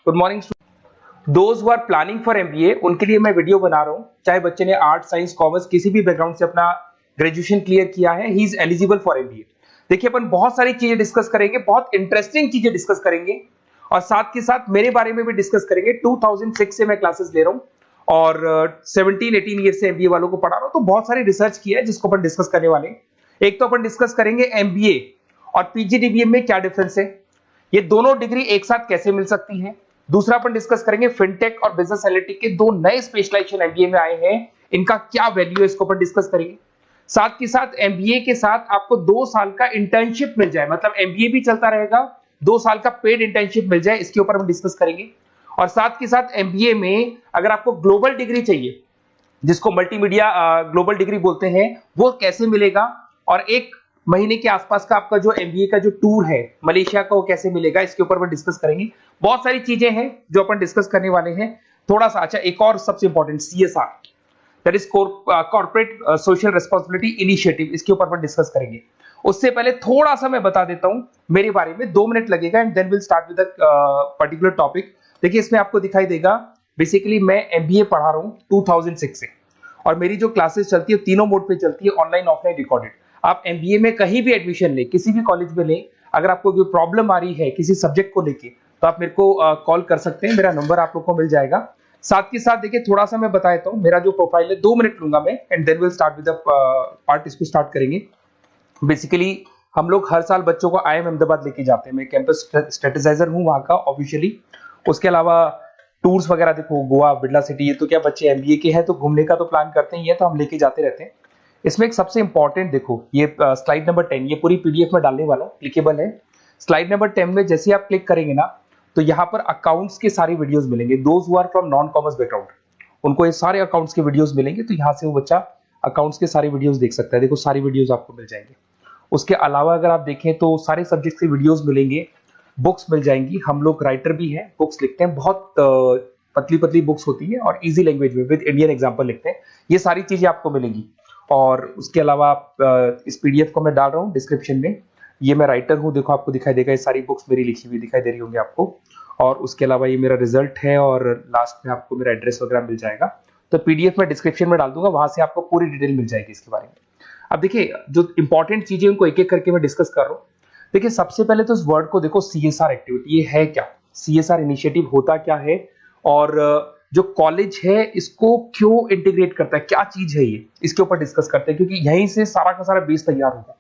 Good morning. Those who are planning for MBA उनके लिए मैं वीडियो बना रहा हूं। चाहे बच्चे ने आर्ट, साइंस, कॉमर्स किसी भी बैकग्राउंड से अपना ग्रेजुएशन क्लियर किया है, he is eligible for MBA. देखिए अपन बहुत सारी चीजें डिस्कस करेंगे, बहुत इंटरेस्टिंग चीजें डिस्कस करेंगे और साथ के साथ मेरे बारे में भी डिस्कस करेंगे। 2006 से मैं क्लासेस ले रहा हूं और 17-18 ईयर से एमबीए वालों को पढ़ा रहा हूं, तो बहुत सारी रिसर्च की है जिसको अपन डिस्कस करने वाले हैं। एक तो अपन डिस्कस करेंगे एमबीए और पीजीडीबीएम में क्या डिफरेंस है, ये दोनों डिग्री एक साथ कैसे मिल सकती है। दूसरा अपन डिस्कस करेंगे फिनटेक और बिजनेस एनालिटिक के दो नए स्पेशलाइजेशन एमबीए में आए हैं, इनका क्या वैल्यू है, इसको अपन डिस्कस करेंगे। साथ के साथ एमबीए के साथ आपको 2 साल का इंटर्नशिप मिल जाए, मतलब एमबीए भी चलता रहेगा, 2 साल का पेड इंटर्नशिप मिल जाए, इसके ऊपर हम डिस्कस करेंगे। और साथ के साथ एमबीए में अगर आपको ग्लोबल डिग्री चाहिए, जिसको मल्टीमीडिया ग्लोबल डिग्री बोलते हैं, वो कैसे मिलेगा, और 1 महीने के आसपास का आपका जो एमबीए का जो टूर है मलेशिया का, वो कैसे मिलेगा, इसके ऊपर अपन डिस्कस करेंगे। बहुत सारी चीजें हैं जो अपन डिस्कस करने वाले हैं। थोड़ा सा अच्छा, एक और सबसे important CSR, that is corporate social responsibility initiative, इसके ऊपर अपन डिस्कस करेंगे। उससे पहले थोड़ा सा मैं बता देता हूं मेरे बारे में, 2 मिनट लगेगा and then will start with particular topic. देखिए इसमें आपको दिखाई देगा, बेसिकली मैं एमबीए पढ़ा रहा हूं 2006 से और मेरी जो क्लासेस चलती है तीनों मोड पे चलती है, ऑनलाइन, ऑफलाइन, रिकॉर्डेड। आप एमबीए में कहीं भी एडमिशन लें, किसी भी कॉलेज में लें, अगर आपको कोई प्रॉब्लम आ रही है किसी सब्जेक्ट को लेके, तो आप मेरे को कॉल कर सकते हैं, मेरा नंबर आप लोग को मिल जाएगा। साथ के साथ देखिए थोड़ा सा मैं बता देता हूं, मेरा जो प्रोफाइल है 2 मिनट लूंगा मैं and then will start with the part, इसको स्टार्ट करेंगे। बेसिकली हम लोग हर साल बच्चों को आईएम अहमदाबाद लेके जाते हैं, मैं कैंपस स्ट्रेटेजाइजर हूं वहां का ऑफिशियली। उसके अलावा टूर्स वगैरह, देखो गोवा, बिरला सिटी, ये तो क्या बच्चे एमबीए के हैं तो घूमने का तो प्लान करते ही है, तो हम लेके जाते रहते हैं। इसमें एक सबसे इंपॉर्टेंट देखो, ये स्लाइड नंबर 10, ये पूरी पीडीएफ में डालने वाला हूं, क्लिकेबल है। स्लाइड नंबर 10 में जैसे आप क्लिक करेंगे ना, तो यहाँ पर अकाउंट्स के सारे वीडियोस मिलेंगे। Those who are from non commerce background, उनको ये सारे अकाउंट्स के वीडियोस मिलेंगे, तो यहाँ से वो बच्चा अकाउंट्स के सारे वीडियोस देख सकता है। देखो सारी वीडियोस आपको मिल जाएंगे। उसके अलावा अगर आप देखें तो सारे सब्जेक्ट के वीडियोस मिलेंगे, बुक्स मिल जाएंगी। हम लोग राइटर भी हैं, बुक्स लिखते हैं, बहुत पतली पतली बुक्स होती है और इजी लैंग्वेज में विद इंडियन एग्जांपल लिखते हैं। ये सारी चीजें आपको मिलेंगी। और उसके अलावा इस पीडीएफ को मैं डाल रहा हूँ डिस्क्रिप्शन में, ये मैं राइटर हूँ, देखो आपको दिखाई देगा, ये सारी बुक्स मेरी लिखी हुई दिखाई दे रही होंगी आपको। और उसके अलावा ये मेरा रिजल्ट है और लास्ट में आपको मेरा एड्रेस वगैरह मिल जाएगा। तो पीडीएफ में डिस्क्रिप्शन में डाल दूंगा, वहां से आपको पूरी डिटेल मिल जाएगी इसके बारे में। अब देखिए जो इंपॉर्टेंट चीजें उनको एक एक करके मैं डिस्कस कर रहा हूँ। देखिए सबसे पहले तो इस वर्ड को देखो, सीएसआर एक्टिविटी, ये है क्या, सीएसआर इनिशिएटिव होता क्या है, और जो कॉलेज है इसको क्यों इंटीग्रेट करता है, क्या चीज है ये, इसके ऊपर डिस्कस करते हैं, क्योंकि यहीं से सारा का सारा बेस तैयार होगा।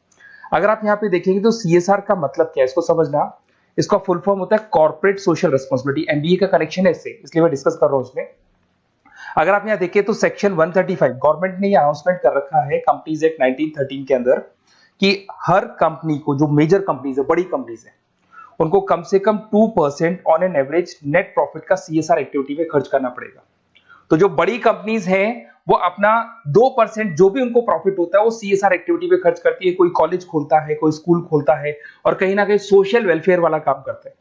अगर आप यहाँ पे देखेंगे तो सीएसआर का मतलब क्या है, इसको समझना। इसका फुल फॉर्म होता है कॉर्पोरेट सोशल रिस्पांसिबिलिटी। एमबीए का कनेक्शन है इससे, इसलिए मैं डिस्कस कर रहा हूँ उसमें। अगर आप यहाँ देखिए तो सेक्शन 135 गवर्नमेंट ने ये अनाउंसमेंट कर रखा है कंपनीज एक्ट 1913 के अंदर, कि हर कंपनी को, जो मेजर कंपनीज है, बड़ी कंपनीज है, उनको कम से कम 2% on an average net profit का सीएसआर एक्टिविटी में खर्च करना पड़ेगा। तो जो बड़ी कंपनीज हैं वो अपना 2% जो भी उनको प्रॉफिट होता है वो सीएसआर एक्टिविटी पे खर्च करती है। कोई कॉलेज खोलता है, कोई स्कूल खोलता है और कहीं ना कहीं सोशल वेलफेयर वाला काम करता है।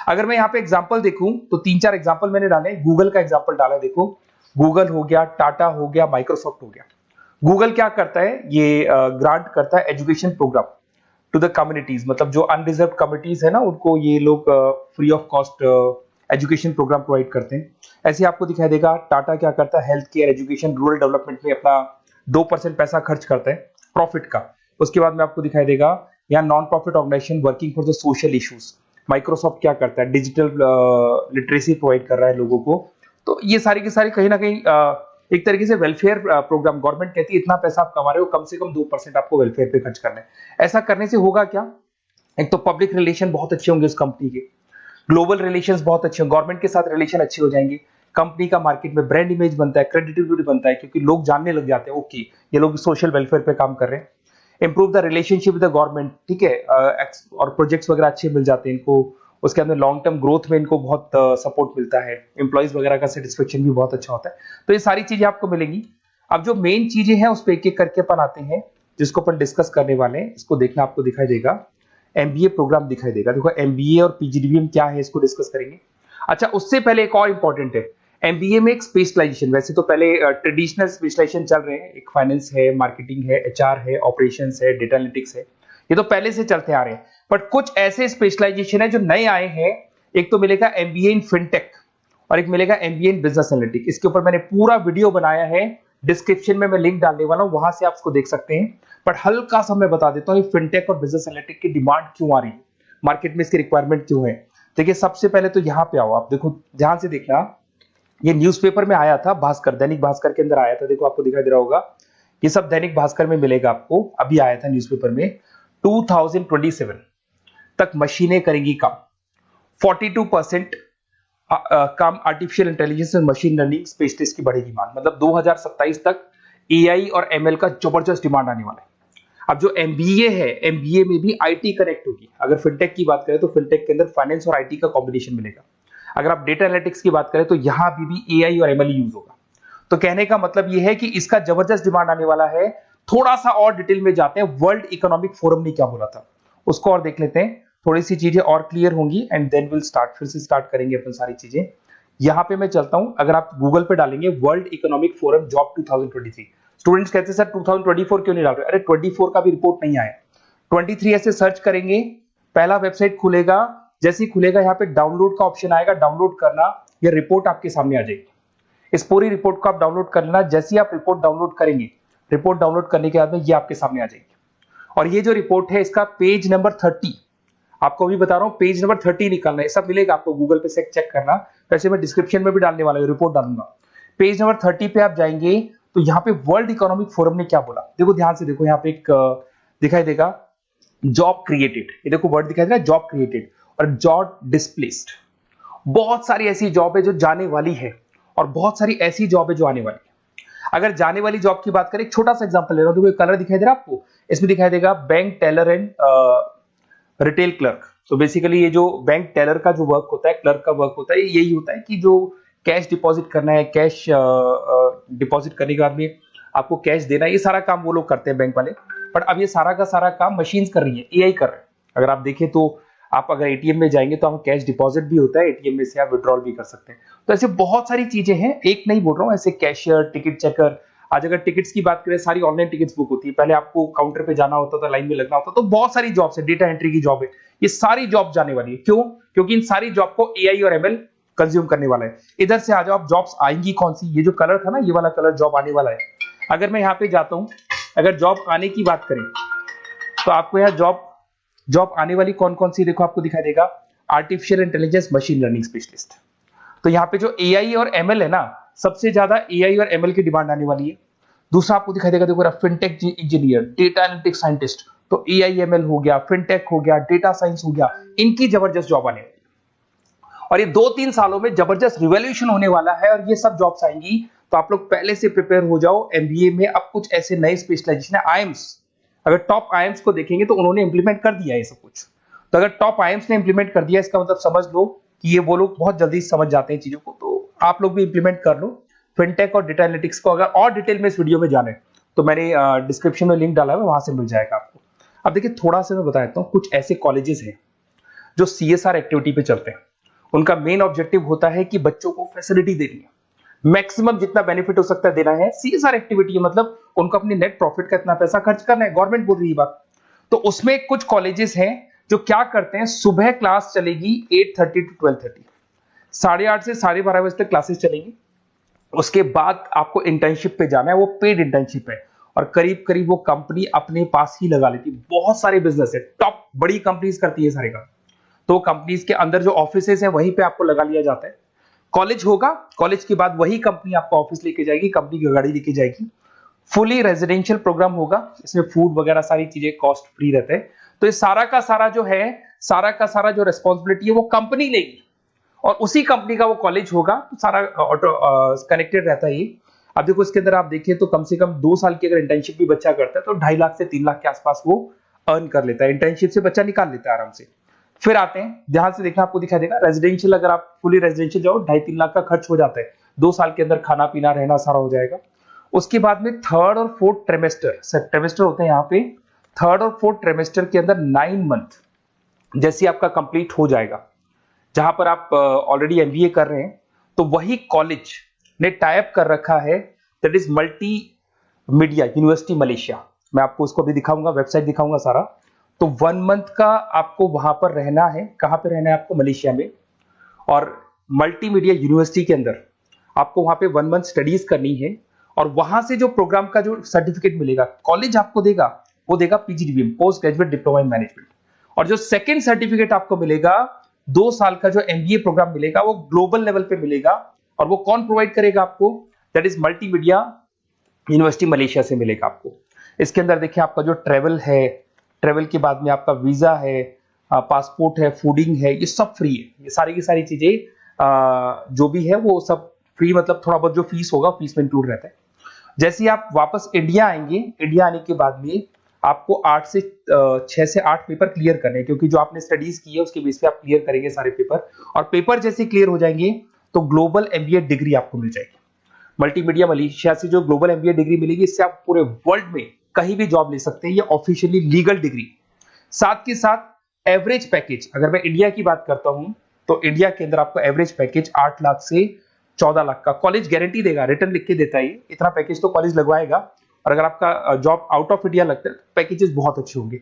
अगर मैं यहाँ पे एग्जांपल देखूं तो 3-4 एग्जांपल मैंने डाले। गूगल का एग्जांपल डाला है, देखो गूगल हो गया, टाटा हो गया, माइक्रोसॉफ्ट हो गया। गूगल क्या करता है, ये ग्रांट करता है education program to the communities, मतलब जो अनरिजर्व कम्युनिटीज है ना, उनको ये लोग free of cost education program provide करते हैं। ऐसे आपको दिखाई देगा टाटा क्या करता है, health care, education, rural development में अपना 2% पैसा खर्च करता है प्रॉफिट का। उसके बाद में आपको दिखाई देगा यहाँ non profit organisation working for the social issues. Microsoft क्या करता है, डिजिटल लिटरेसी प्रोवाइड कर रहा है लोगों को। तो ये सारी की सारी कहीं ना कहीं एक तरीके से वेलफेयर प्रोग्राम। गवर्नमेंट कहती है इतना पैसा आप कमा रहे हो, कम से कम 2% आपको वेलफेयर पे खर्च करना है। ऐसा करने से होगा क्या, एक तो पब्लिक रिलेशन बहुत अच्छे होंगे उस कंपनी के, ग्लोबल रिलेशंस बहुत अच्छे होंगे, गवर्नमेंट के साथ रिलेशन अच्छे हो जाएंगे, कंपनी का मार्केट में ब्रांड इमेज बनता है, क्रेडिबिलिटी बनता है, क्योंकि लोग जानने लग जाते हैं ओके ये लोग सोशल वेलफेयर पे काम कर रहे हैं। Improve the relationship with the government, ठीक है, और प्रोजेक्ट्स वगैरह अच्छे मिल जाते हैं इनको। उसके अंदर लॉन्ग टर्म ग्रोथ में इनको बहुत सपोर्ट मिलता है, एम्प्लॉइज वगैरह का सेटिस्फेक्शन भी बहुत अच्छा होता है। तो ये सारी चीजें आपको मिलेंगी। अब जो मेन चीजें हैं उस पर एक एक करके अपन आते हैं, जिसको अपन डिस्कस करने वाले हैं। इसको देखना, आपको दिखाई देगा एमबीए प्रोग्राम दिखाई देगा। देखो एमबीए और पीजीडीबीएम क्या है, इसको डिस्कस करेंगे। अच्छा, उससे पहले एक और इंपॉर्टेंट है, एमबीए में एक स्पेशलाइजेशन, वैसे तो पहले ट्रेडिशनल स्पेशलाइजेशन चल रहे हैं, एक फाइनेंस है, मार्केटिंग है, एचआर है, ऑपरेशंस है, डेटा एनालिटिक्स है, ये तो पहले से चलते आ रहे हैं। बट कुछ ऐसे स्पेशलाइजेशन है जो नए आए हैं। एक तो मिलेगा एमबीए इन फिनटेक, और एक मिलेगा एमबीए इन बिजनेस एनालिटिक्स। इसके ऊपर मैंने पूरा वीडियो बनाया है, डिस्क्रिप्शन में मैं लिंक डालने वाला हूं, वहां से आप उसको देख सकते हैं। बट हल्का सा मैं बता देता हूं ये फिनटेक और बिजनेस एनालिटिक्स की डिमांड क्यों आ रही है, मार्केट में इसकी रिक्वायरमेंट क्यों है। देखिए सबसे पहले तो यहाँ पे आओ, आप देखो ध्यान से देखना, ये न्यूज़पेपर में आया था, भास्कर, दैनिक भास्कर के अंदर आया था, देखो आपको दिखाई दे रहा होगा, ये सब दैनिक भास्कर में मिलेगा आपको, अभी आया था न्यूज़पेपर में। 2027 तक मशीनें करेंगी काम, 42% काम आर्टिफिशियल इंटेलिजेंस और मशीन लर्निंग स्पेशलिस्ट की बढ़ेगी मांग, मतलब 2027 तक एआई और एमएल का जबरदस्त डिमांड आने वाला है। अब जो एमबीए है, एमबीए में भी आईटी कनेक्ट होगी। अगर फिनटेक की बात करें तो फिनटेक के अंदर फाइनेंस और आईटी का कॉम्बिनेशन मिलेगा। अगर आप डेटा एनालिटिक्स की बात करें तो यहां भी एआई और एमएल यूज होगा। तो कहने का मतलब यह है कि इसका जबरदस्त डिमांड आने वाला है। थोड़ा सा और डिटेल में जाते हैं, वर्ल्ड इकोनॉमिक फोरम ने क्या बोला था उसको और देख लेते हैं, थोड़ी सी चीजें और क्लियर होंगी एंड देन विल स्टार्ट, फिर से स्टार्ट करेंगे अपन सारी चीजें। यहां पे मैं चलता हूं, अगर आप गूगल पे डालेंगे world economic forum job 2023, students कहते हैं सर 2024 क्यों नहीं डाल रहे, अरे 24 का भी रिपोर्ट नहीं आया, 23 ऐसे सर्च करेंगे, पहला वेबसाइट खुलेगा, जैसे ही खुलेगा यहाँ पे डाउनलोड का ऑप्शन आएगा, डाउनलोड करना, ये रिपोर्ट आपके सामने आ जाएगी। इस पूरी रिपोर्ट को आप डाउनलोड कर लेना, जैसे ही आप रिपोर्ट डाउनलोड करेंगे, रिपोर्ट डाउनलोड करने के बाद में ये आपके सामने आ जाएगी। और ये जो रिपोर्ट है इसका पेज नंबर 30, आपको भी बता रहा हूं पेज नंबर 30 निकालना है, सब मिलेगा आपको गूगल पे से चेक करना, वैसे मैं डिस्क्रिप्शन में भी डालने वाला हूं, रिपोर्ट डालूंगा। पेज नंबर 30 पे आप जाएंगे तो यहाँ पे वर्ल्ड इकोनॉमिक फोरम ने क्या बोला, देखो ध्यान से देखो, यहाँ पे एक दिखाई देगा जॉब क्रिएटेड, ये देखो वर्ड दिखाई दे रहा है जॉब क्रिएटेड और जॉब डिस्प्लेस्ड। बहुत सारी ऐसी जॉब है जो जाने वाली है और बहुत सारी ऐसी जॉब है जो आने वाली है। अगर जाने वाली जॉब की बात करें, एक छोटा सा एग्जांपल ले रहा हूं, देखो कलर दिखाई दे रहा है आपको, इसमें दिखाई देगा bank teller and retail clerk. तो बेसिकली ये जो बैंक टेलर का जो वर्क होता है, क्लर्क का वर्क होता है, यही होता है कि जो कैश डिपॉजिट करना है, कैश डिपॉजिट करने के बाद में आपको कैश देना है, ये सारा काम वो लोग करते हैं बैंक वाले। बट अब ये सारा का सारा काम मशीन्स कर रही है, एआई कर रहे हैं। अगर आप देखें तो आप अगर एटीएम में जाएंगे तो आपको कैश डिपॉजिट भी होता है, एटीएम में से आप विड्रॉल भी कर सकते हैं। तो ऐसे बहुत सारी चीजें हैं, एक नहीं बोल रहा हूँ, ऐसे कैशियर, टिकट चेकर, आज अगर टिकट्स की बात करें सारी ऑनलाइन टिकट्स बुक होती है, पहले आपको काउंटर पे जाना होता था, लाइन में लगना होता, तो बहुत सारी जॉब्स है, डेटा एंट्री की जॉब है, ये सारी जॉब जाने वाली है। क्यों? क्योंकि इन सारी जॉब को एआई और एमएल कंज्यूम करने वाला है। इधर से आ जाओ, आप जॉब्स आएंगी कौन सी, ये जो कलर था ना, ये वाला कलर जॉब आने वाला है। अगर मैं यहाँ पे जाता हूं, अगर जॉब आने की बात करें तो आपको यहाँ जॉब आने वाली कौन कौन सी, देखो आपको दिखाई देगा artificial intelligence machine learning specialist. तो यहाँ पे जो एआई और एमएल है ना, सबसे ज्यादा एआई और एमएल की डिमांड आने वाली है। दूसरा आपको दिखाई देगा, देखो fintech engineer, data analytics scientist, तो एआई एमएल हो गया, फिनटेक हो गया, डेटा साइंस हो गया, इनकी जबरदस्त जॉब आने वाली है। और ये 2-3 सालों में जबरदस्त रिवॉल्यूशन होने वाला है और ये सब जॉब्स आएंगी। तो आप लोग पहले से प्रिपेयर हो जाओ। एमबीए में अब कुछ ऐसे नए स्पेशलाइजेशन है, आईएम्स, अगर टॉप आईएम्स को देखेंगे तो उन्होंने इंप्लीमेंट कर दिया है ये सब कुछ। तो अगर टॉप आईएम्स ने इंप्लीमेंट कर दिया, इसका मतलब समझ लो कि ये वो लोग बहुत जल्दी समझ जाते हैं चीजों को, तो आप लोग भी इंप्लीमेंट कर लो फिनटेक और डेटा एनालिटिक्स को। अगर और डिटेल में इस वीडियो में जाने तो मैंने डिस्क्रिप्शन में लिंक डाला है, वहां से मिल जाएगा आपको। अब देखिए थोड़ा सा मैं बता देता हूँ, कुछ ऐसे कॉलेजेस हैं जो सीएसआर एक्टिविटी पे चलते हैं। उनका मेन ऑब्जेक्टिव होता है कि बच्चों को फैसिलिटी देनी है, मैक्सिमम जितना बेनिफिट हो सकता है देना है। सीएसआर एक्टिविटी मतलब उनको अपनी नेट प्रॉफिट का इतना पैसा खर्च करना है, गवर्नमेंट बोल रही है बात। तो उसमें कुछ कॉलेजेस हैं जो क्या करते हैं, सुबह क्लास चलेगी 8:30 to 12:30, 8:30 से 12:30 बजे तक क्लासेस चलेंगी। उसके बाद आपको इंटर्नशिप पे जाना है, वो पेड इंटर्नशिप है और करीब करीब वो कंपनी अपने पास ही लगा लेती है। बहुत सारे बिजनेस है, टॉप बड़ी कंपनीज करती है सारे काम। तो कंपनीज के अंदर जो ऑफिसेज हैं वहीं पे आपको लगा लिया जाता है। कॉलेज होगा, कॉलेज के बाद वही कंपनी आपको ऑफिस लेके जाएगी, कंपनी की गाड़ी लेके जाएगी। फुली रेजिडेंशियल प्रोग्राम होगा, इसमें फूड वगैरह सारी चीजें कॉस्ट फ्री रहते हैं। तो ये सारा का सारा जो है, सारा का सारा जो रेस्पॉन्सिबिलिटी है वो कंपनी लेगी और उसी कंपनी का वो कॉलेज होगा। तो सारा ऑटो कनेक्टेड रहता है ये। अब देखो इसके अंदर आप देखिए तो कम से कम 2 साल की अगर इंटर्नशिप भी बच्चा करता है तो 2.5 लाख से 3 लाख के आसपास वो अर्न कर लेता है, इंटर्नशिप से बच्चा निकाल लेता है आराम से। फिर आते हैं, ध्यान से देखना, आपको दिखाई देगा रेजिडेंशियल, अगर आप फुली रेजिडेंशियल जाओ 2.5-3 लाख का खर्च हो जाता है, 2 साल के अंदर खाना पीना रहना सारा हो जाएगा। उसके बाद में 3rd और 4th ट्रेमेस्टर होते हैं यहाँ पे। 3rd और 4th ट्रेमेस्टर के अंदर 9 मंथ जैसे आपका कंप्लीट हो जाएगा, जहां पर आप ऑलरेडी एमबीए कर रहे हैं, तो वही कॉलेज ने टाइप कर रखा है, that is multi media university Malaysia. मैं आपको उसको भी दिखाऊंगा, वेबसाइट दिखाऊंगा सारा। तो 1 मंथ का आपको वहां पर रहना है। कहां पे रहना है आपको? मलेशिया में। और मल्टीमीडिया यूनिवर्सिटी के अंदर आपको वहां पे 1 मंथ स्टडीज करनी है और वहां से जो प्रोग्राम का जो सर्टिफिकेट मिलेगा कॉलेज आपको देगा, वो देगा PGDBM, post graduate diploma in management. और जो सेकंड सर्टिफिकेट आपको मिलेगा 2 साल का जो एमबीए प्रोग्राम मिलेगा वो ग्लोबल लेवल पे मिलेगा। और वो कौन प्रोवाइड करेगा आपको? That is multimedia university Malaysia से मिलेगा आपको। इसके अंदर देखिए आपका जो ट्रेवल है, ट्रेवल के बाद में आपका वीजा है, पासपोर्ट है, फूडिंग है, ये सब फ्री है। ये सारी की सारी चीजें जो भी है वो सब फ्री, मतलब थोड़ा बहुत जो फीस होगा फीस में इंक्लूड रहता है। जैसे ही आप वापस इंडिया आएंगे, इंडिया आने के बाद में आपको 6 से 8 पेपर क्लियर करने हैं, क्योंकि जो आपने स्टडीज की है उसके बेस पे आप क्लियर करेंगे सारे पेपर। और पेपर जैसे क्लियर हो जाएंगे तो ग्लोबल एमबीए डिग्री आपको मिल जाएगी। मल्टीमीडिया मलेशिया से जो ग्लोबल एमबीए डिग्री मिलेगी, इससे आप पूरे वर्ल्ड में कहीं भी जॉब ले सकते हैं। ये ऑफिशियली लीगल डिग्री। साथ के साथ एवरेज पैकेज, अगर मैं इंडिया की बात करता हूं तो इंडिया के अंदर आपको एवरेज पैकेज 8 लाख से 14 लाख का कॉलेज गारंटी देगा, रिटर्न लिख के देता है। इतना पैकेज तो कॉलेज लगवाएगा। और अगर आपका जॉब आउट ऑफ इंडिया लगता है तो पैकेजेस बहुत अच्छे होंगे।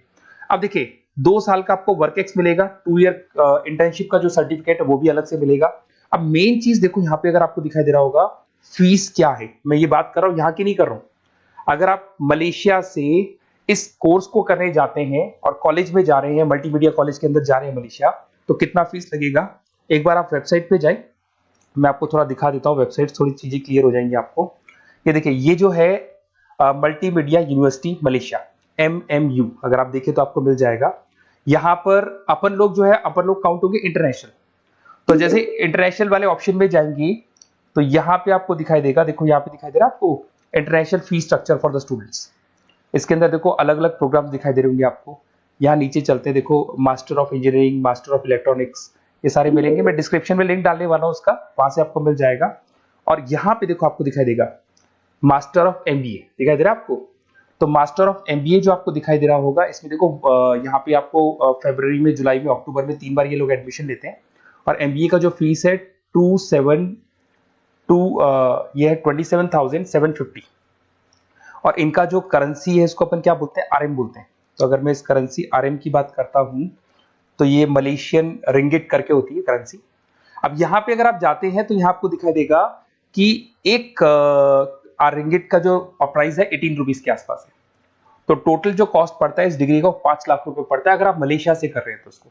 अब देखिए 2 साल का आपको वर्क एक्स मिलेगा, 2 ईयर इंटर्नशिप का जो सर्टिफिकेट है वो भी अलग से मिलेगा। अब मेन चीज देखो यहाँ पे, अगर आपको दिखाई दे रहा होगा फीस क्या है, मैं ये बात कर रहा हूं यहाँ की नहीं कर रहा हूं। अगर आप मलेशिया से इस कोर्स को करने जाते हैं और कॉलेज में जा रहे हैं, मल्टीमीडिया कॉलेज के अंदर जा रहे हैं मलेशिया, तो कितना फीस लगेगा? एक बार आप वेबसाइट पे जाए, मैं आपको थोड़ा दिखा देता हूँ वेबसाइट, थोड़ी चीजें क्लियर हो जाएंगी आपको। ये देखिए, ये जो है मल्टीमीडिया यूनिवर्सिटी मलेशिया, MMU, अगर आप देखें तो आपको मिल जाएगा। यहाँ पर अपन लोग जो है, अपन लोग काउंट होंगे इंटरनेशनल। तो जैसे इंटरनेशनल वाले ऑप्शन में जाएंगे तो यहाँ पे आपको दिखाई देगा, देखो यहाँ पे दिखाई दे रहा है आपको international fee structure for the students. इसके अंदर देखो अलग अलग प्रोग्राम दिखाई दे रहे होंगे आपको। यहाँ नीचे चलते हैं, देखो master of engineering, master of electronics, ये सारे मिलेंगे। मैं डिस्क्रिप्शन में लिंक डालने वाला हूँ उसका, वहां से आपको मिल जाएगा। और यहाँ पे देखो आपको दिखाई देगा मास्टर ऑफ एमबीए, दिखाई दे रहा है आपको। तो मास्टर ऑफ एमबीए जो आपको दिखाई दे रहा होगा, इसमें देखो यहाँ पे आपको फरवरी में, जुलाई में, अक्टूबर में 3 बार ये लोग एडमिशन लेते हैं। और एमबीए का जो फीस है 27,750। और इनका जो करेंसी है इसको अपन क्या बोलते हैं? RM बोलते हैं। तो अगर मैं इस करेंसी RM की बात करता हूं तो ये मलेशियन रिंगिट करके होती है करेंसी। अब यहाँ पे अगर आप जाते हैं तो यहाँ आपको दिखाई देगा कि एक रिंगिट का जो प्राइस है 18 रुपीज के आसपास है। तो टोटल जो कॉस्ट पड़ता है इस डिग्री का 5 लाख रुपए पड़ता है, अगर आप मलेशिया से कर रहे हैं तो उसको।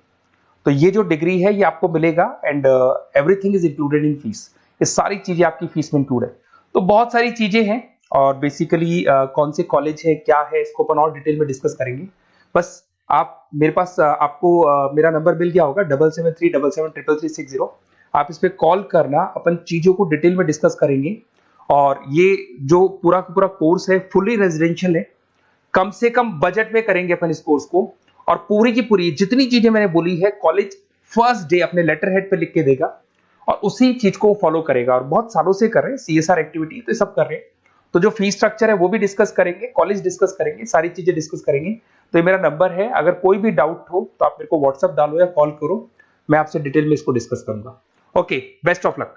तो ये जो डिग्री है ये आपको मिलेगा and everything is included in fees. ये सारी चीजें आपकी फीस में इंक्लूड है। तो बहुत सारी चीजें हैं और बेसिकली कौन से कॉलेज है, क्या है, इसको अपन और डिटेल में डिस्कस करेंगे। बस आप मेरे पास आपको मेरा नंबर मिल गया होगा 7737773360। आप इस पे कॉल करना, अपन चीजों को डिटेल में डिस्कस करेंगे। और ये जो पूरा का पूरा कोर्स है फुली रेजिडेंशियल है, कम से कम बजट में करेंगे अपन इस कोर्स को। और पूरी की पूरी जितनी चीजें मैंने बोली है कॉलेज फर्स्ट डे अपने लेटर हेड पे लिख के देगा और उसी चीज को फॉलो करेगा। और बहुत सालों से कर रहे हैं, CSR एक्टिविटी तो सब कर रहे हैं। तो जो फीस स्ट्रक्चर है वो भी डिस्कस करेंगे, कॉलेज डिस्कस करेंगे, सारी चीजें डिस्कस करेंगे। तो ये मेरा नंबर है, अगर कोई भी डाउट हो तो आप मेरे को व्हाट्सएप डालो या कॉल करो, मैं आपसे डिटेल में इसको डिस्कस करूंगा। Okay, best of luck.